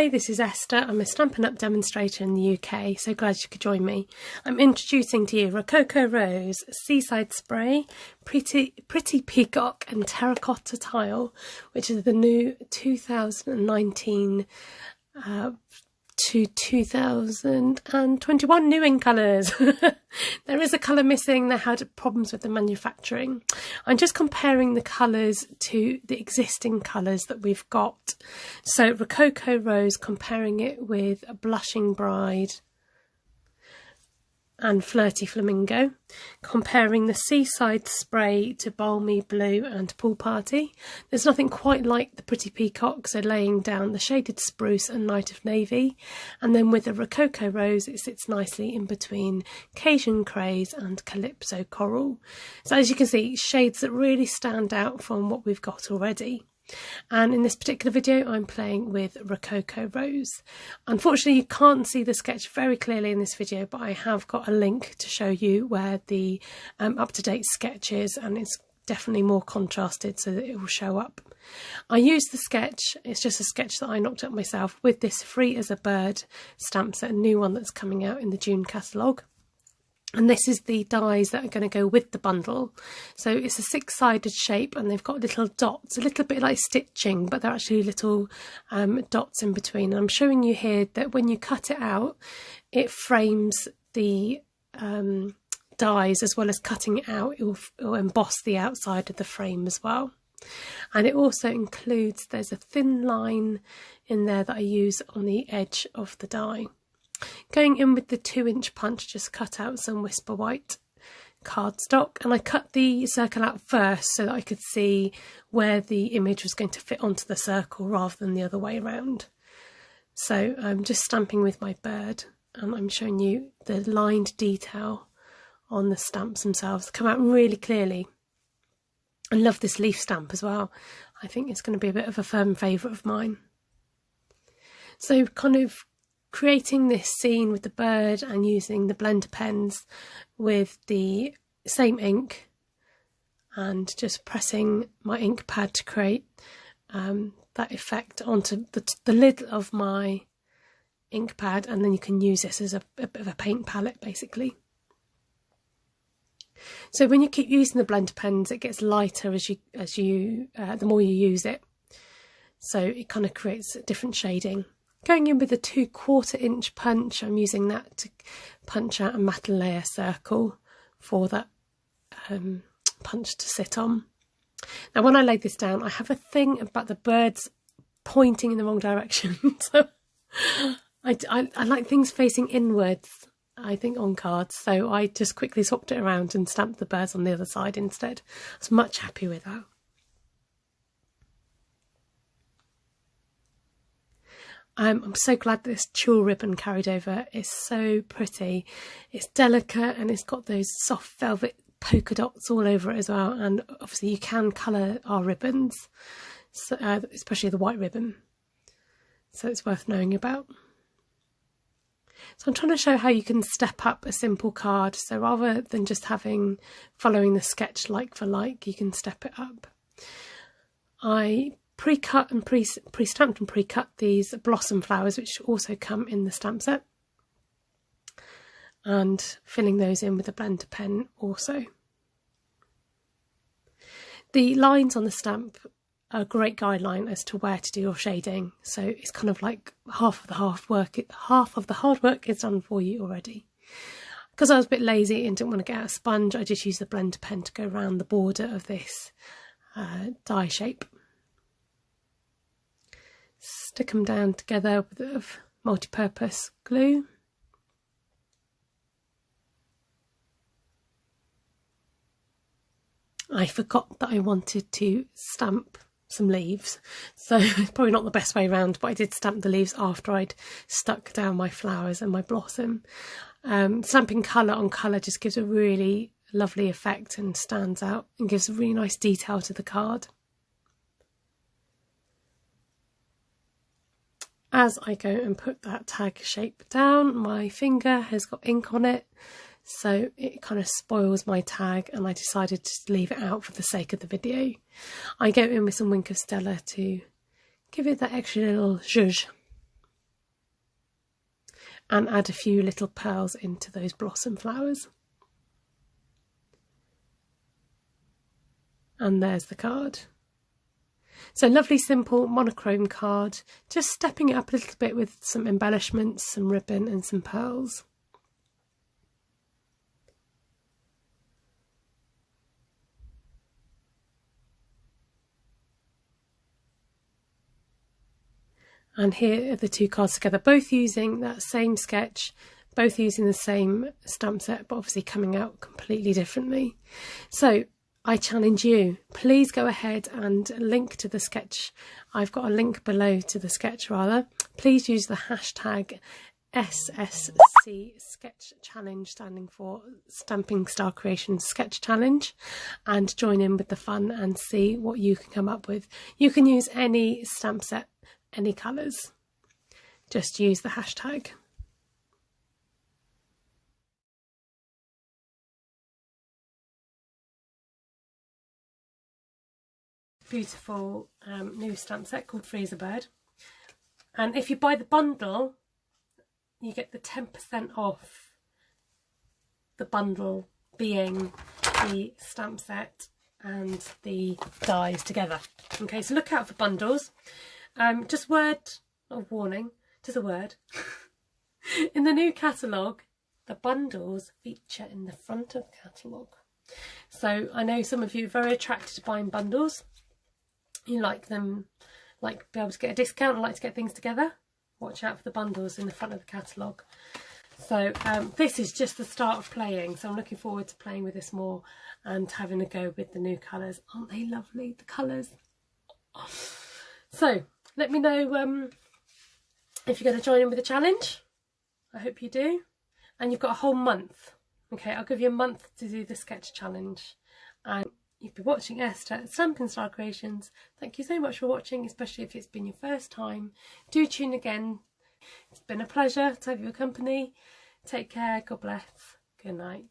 Hi, this is Esther. I'm a Stampin' Up demonstrator in the UK, so glad you could join me. I'm introducing to you Rococo Rose, Seaside Spray, Pretty Peacock and Terracotta Tile, which is the new 2019 to 2021 new in colours. There is a colour missing. They had problems with the manufacturing. I'm just comparing the colours to the existing colours that we've got. So Rococo Rose, comparing it with Blushing Bride and Flirty Flamingo, comparing the Seaside Spray to Balmy Blue and Pool Party. There's nothing quite like the Pretty Peacock, so laying down the Shaded Spruce and Night of Navy, and then with the Rococo Rose it sits nicely in between Cajun Craze and Calypso Coral. So as you can see, shades that really stand out from what we've got already. And in this particular video I'm playing with Rococo Rose. Unfortunately you can't see the sketch very clearly in this video, but I have got a link to show you where the up-to-date sketch is, and it's definitely more contrasted so that it will show up. I used the sketch, it's just a sketch that I knocked up myself, with this Free as a Bird stamp set, a new one that's coming out in the June catalogue. And this is the dies that are going to go with the bundle. So it's a six-sided shape and they've got little dots, a little bit like stitching, but they're actually little dots in between. And I'm showing you here that when you cut it out, it frames the dies, as well as cutting it out, it will emboss the outside of the frame as well. And it also includes, there's a thin line in there that I use on the edge of the die. Going in with the 2-inch punch, just cut out some Whisper White cardstock, and I cut the circle out first so that I could see where the image was going to fit onto the circle rather than the other way around. So I'm just stamping with my bird, and I'm showing you the lined detail on the stamps themselves. They come out really clearly. I love this leaf stamp as well. I think it's going to be a bit of a firm favourite of mine. So kind of creating this scene with the bird and using the blender pens with the same ink, and just pressing my ink pad to create that effect onto the lid of my ink pad, and then you can use this as a bit of a paint palette basically. So when you keep using the blender pens, it gets lighter as you the more you use it, so it kind of creates a different shading. Going in with a 2/4 inch punch, I'm using that to punch out a matte layer circle for that punch to sit on. Now when I laid this down, I have a thing about the birds pointing in the wrong direction. So I like things facing inwards, I think, on cards, so I just quickly swapped it around and stamped the birds on the other side instead. I was much happier with that. I'm so glad this tulle ribbon carried over. It's so pretty. It's delicate and it's got those soft velvet polka dots all over it as well. And obviously you can colour our ribbons, so, especially the white ribbon. So it's worth knowing about. So I'm trying to show how you can step up a simple card. So rather than just following the sketch like for like, you can step it up. I pre-cut and pre-stamped and pre-cut these blossom flowers, which also come in the stamp set, and filling those in with a blender pen also. The lines on the stamp are a great guideline as to where to do your shading, so it's kind of like half of the hard work is done for you already. Because I was a bit lazy and didn't want to get out a sponge, I just used the blender pen to go around the border of this die shape. Stick them down together with a bit of multi-purpose glue. I forgot that I wanted to stamp some leaves, so it's probably not the best way around, but I did stamp the leaves after I'd stuck down my flowers and my blossom. Stamping colour on colour just gives a really lovely effect and stands out and gives a really nice detail to the card. As I go and put that tag shape down, my finger has got ink on it, so it kind of spoils my tag, and I decided to leave it out for the sake of the video. I go in with some Wink of Stella to give it that extra little zhuzh. and add a few little pearls into those blossom flowers. And there's the card. So lovely simple monochrome card, just stepping it up a little bit with some embellishments, some ribbon and some pearls. And here are the two cards together, both using that same sketch, both using the same stamp set, but obviously coming out completely differently. So I challenge you, please go ahead and link to the sketch. I've got a link below to the sketch rather. Please use the hashtag SSC Sketch Challenge, standing for Stamping Star Creation Sketch Challenge, and join in with the fun and see what you can come up with. You can use any stamp set, any colours, just use the hashtag. Beautiful new stamp set called Freezer Bird, and if you buy the bundle you get the 10% off the bundle, being the stamp set and the dies together. Okay, so look out for bundles. Just word of warning, just a word. In the new catalogue, the bundles feature in the front of the catalogue. So I know some of you are very attracted to buying bundles. You like them, like be able to get a discount and like to get things together. Watch out for the bundles in the front of the catalogue. So this is just the start of playing, so I'm looking forward to playing with this more and having a go with the new colours. Aren't they lovely, the colours? So let me know if you're going to join in with the challenge. I hope you do. And you've got a whole month. Okay, I'll give you a month to do the sketch challenge. And you've been watching Esther at Stampin' Star Creations. Thank you so much for watching, especially if it's been your first time. Do tune again. It's been a pleasure to have your company. Take care. God bless. Good night.